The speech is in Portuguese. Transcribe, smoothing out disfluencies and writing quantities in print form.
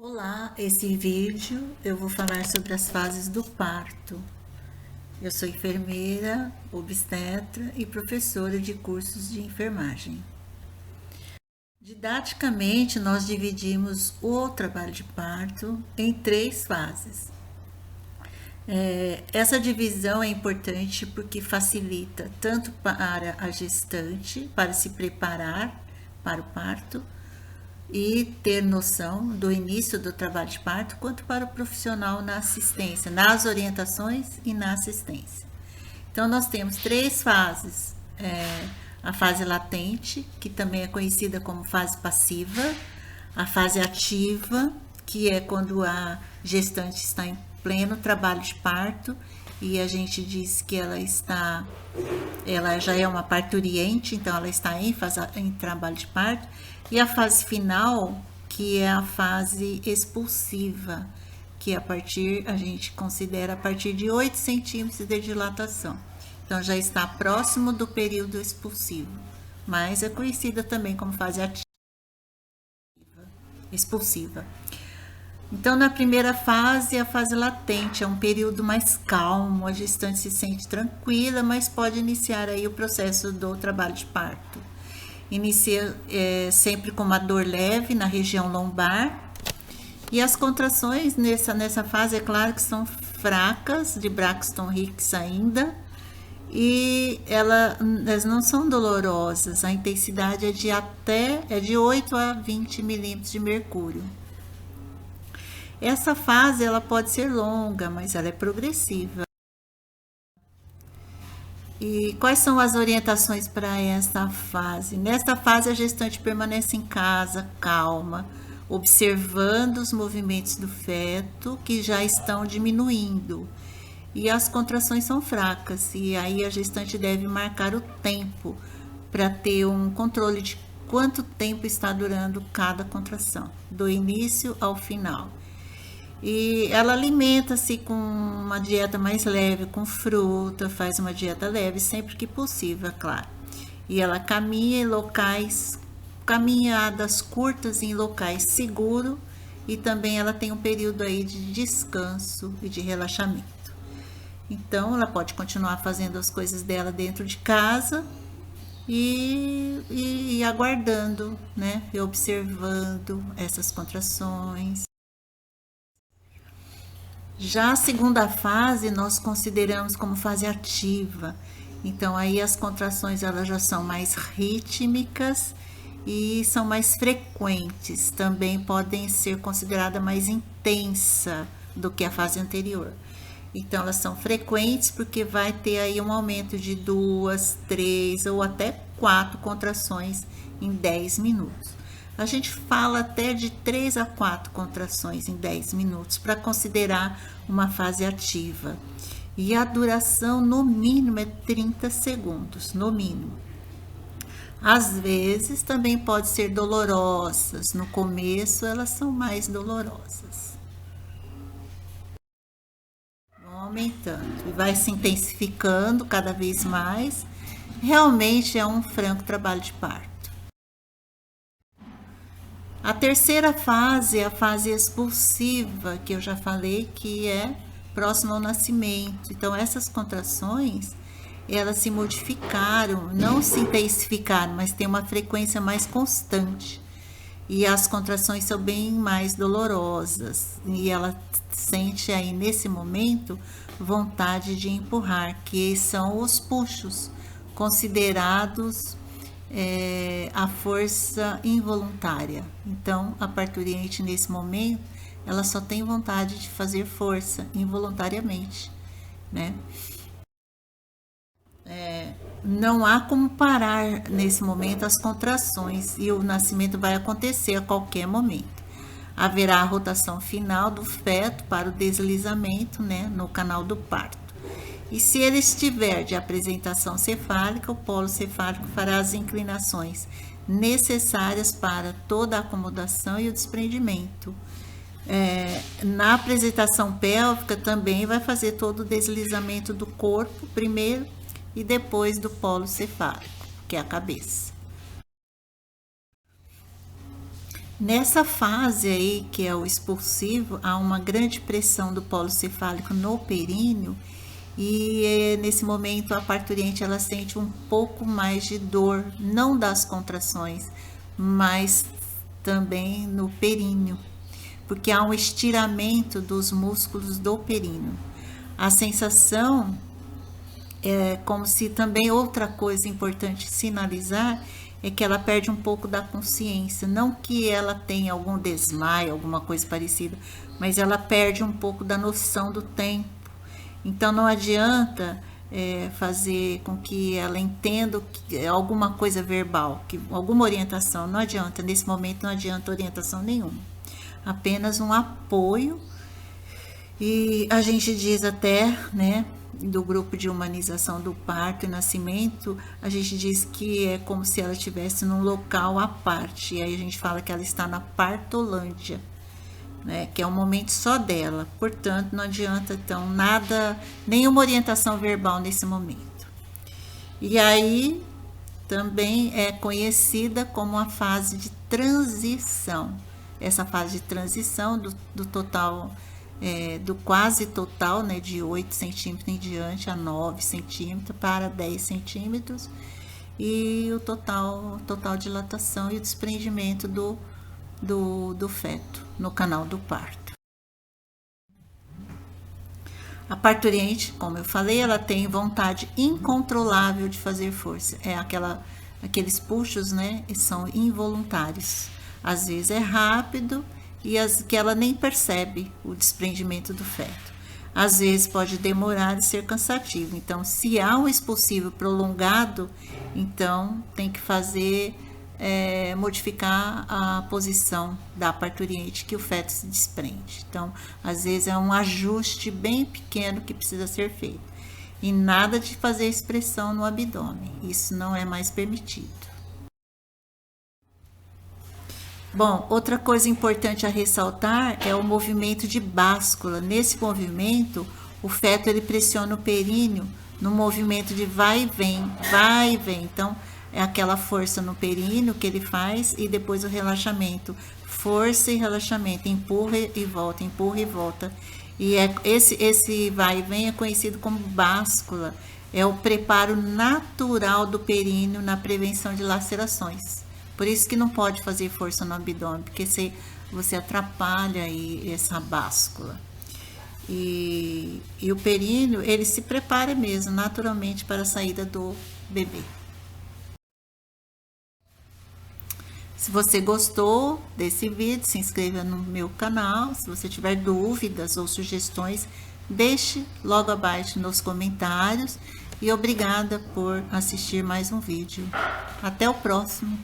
Olá, esse vídeo eu vou falar sobre as fases do parto. Eu sou enfermeira, obstetra e professora de cursos de enfermagem. Didaticamente, nós dividimos o trabalho de parto em 3 fases. Essa divisão é importante porque facilita tanto para a gestante, para se preparar para o parto, e ter noção do início do trabalho de parto, quanto para o profissional na assistência, nas orientações e na assistência. Então, nós temos 3 fases. A fase latente, que também é conhecida como fase passiva, a fase ativa, que é quando a gestante está em pleno trabalho de parto e a gente diz que ela já é uma parturiente, então ela está em trabalho de parto. E a fase final, que é a fase expulsiva, que a gente considera a partir de 8 centímetros de dilatação. Então já está próximo do período expulsivo, mas é conhecida também como fase ativa, expulsiva. Então, na primeira fase, a fase latente é um período mais calmo, a gestante se sente tranquila, mas pode iniciar aí o processo do trabalho de parto. Inicia sempre com uma dor leve na região lombar, e as contrações nessa fase, é claro que são fracas, de Braxton Hicks ainda, e elas não são dolorosas, a intensidade é de 8 a 20 milímetros de mercúrio. Essa fase ela pode ser longa, mas ela é progressiva. E quais são as orientações para essa fase? Nesta fase, a gestante permanece em casa, calma, observando os movimentos do feto, que já estão diminuindo. E as contrações são fracas, e aí a gestante deve marcar o tempo para ter um controle de quanto tempo está durando cada contração, do início ao final. E ela alimenta-se com uma dieta mais leve, com fruta, faz uma dieta leve sempre que possível, é claro. E ela caminha caminhadas curtas em locais seguros, e também ela tem um período aí de descanso e de relaxamento. Então, ela pode continuar fazendo as coisas dela dentro de casa e aguardando, né? E observando essas contrações. Já a segunda fase nós consideramos como fase ativa. Então aí as contrações elas já são mais rítmicas e são mais frequentes. Também podem ser consideradas mais intensa do que a fase anterior. Então elas são frequentes porque vai ter aí um aumento de 2, 3 ou até 4 contrações em 10 minutos. A gente fala até de 3 a 4 contrações em 10 minutos para considerar uma fase ativa. E a duração no mínimo é 30 segundos, no mínimo. Às vezes também pode ser dolorosas, no começo elas são mais dolorosas. Vão aumentando e vai se intensificando cada vez mais. Realmente é um franco trabalho de parto. A terceira fase é a fase expulsiva, que eu já falei que é próximo ao nascimento. Então, essas contrações, elas se modificaram, não se intensificaram, mas tem uma frequência mais constante. E as contrações são bem mais dolorosas. E ela sente aí, nesse momento, vontade de empurrar, que são os puxos, considerados a força involuntária. Então, a parturiente nesse momento, ela só tem vontade de fazer força involuntariamente, né? Não há como parar nesse momento as contrações e o nascimento vai acontecer a qualquer momento. Haverá a rotação final do feto para o deslizamento, né, no canal do parto. E se ele estiver de apresentação cefálica, o polo cefálico fará as inclinações necessárias para toda a acomodação e o desprendimento. Na apresentação pélvica também vai fazer todo o deslizamento do corpo primeiro e depois do polo cefálico, que é a cabeça. Nessa fase aí, que é o expulsivo, há uma grande pressão do polo cefálico no períneo e nesse momento a parturiente ela sente um pouco mais de dor, não das contrações, mas também no períneo, porque há um estiramento dos músculos do períneo. A sensação é como se também outra coisa importante sinalizar é que ela perde um pouco da consciência, não que ela tenha algum desmaio, alguma coisa parecida, mas ela perde um pouco da noção do tempo. Então não adianta fazer com que ela entenda alguma coisa verbal, alguma orientação, não adianta, nesse momento não adianta orientação nenhuma, apenas um apoio. E a gente diz até, né, do grupo de humanização do parto e nascimento, a gente diz que é como se ela estivesse num local à parte, e aí a gente fala que ela está na partolândia, né, que é um momento só dela, portanto não adianta então nada, nenhuma orientação verbal nesse momento. E aí também é conhecida como a fase de transição, essa fase de transição do total, do quase total, né, de 8 centímetros em diante a 9 centímetros para 10 centímetros, e o total dilatação e o desprendimento do feto no canal do parto. A parturiente, como eu falei, ela tem vontade incontrolável de fazer força. Aqueles puxos, né, são involuntários. Às vezes é rápido e que ela nem percebe o desprendimento do feto. Às vezes pode demorar e ser cansativo. Então, se há um expulsivo prolongado, então tem que modificar a posição da parturiente que o feto se desprende. Então, às vezes é um ajuste bem pequeno que precisa ser feito. E nada de fazer expressão no abdômen. Isso não é mais permitido. Bom, outra coisa importante a ressaltar é o movimento de báscula. Nesse movimento, o feto ele pressiona o períneo no movimento de vai e vem, vai e vem. Então, é aquela força no períneo que ele faz e depois o relaxamento. Força e relaxamento, empurra e volta, empurra e volta. E esse vai e vem é conhecido como báscula. É o preparo natural do períneo na prevenção de lacerações. Por isso que não pode fazer força no abdômen, porque você atrapalha aí essa báscula. E o períneo, ele se prepara mesmo, naturalmente, para a saída do bebê. Se você gostou desse vídeo, se inscreva no meu canal. Se você tiver dúvidas ou sugestões, deixe logo abaixo nos comentários. E obrigada por assistir mais um vídeo. Até o próximo.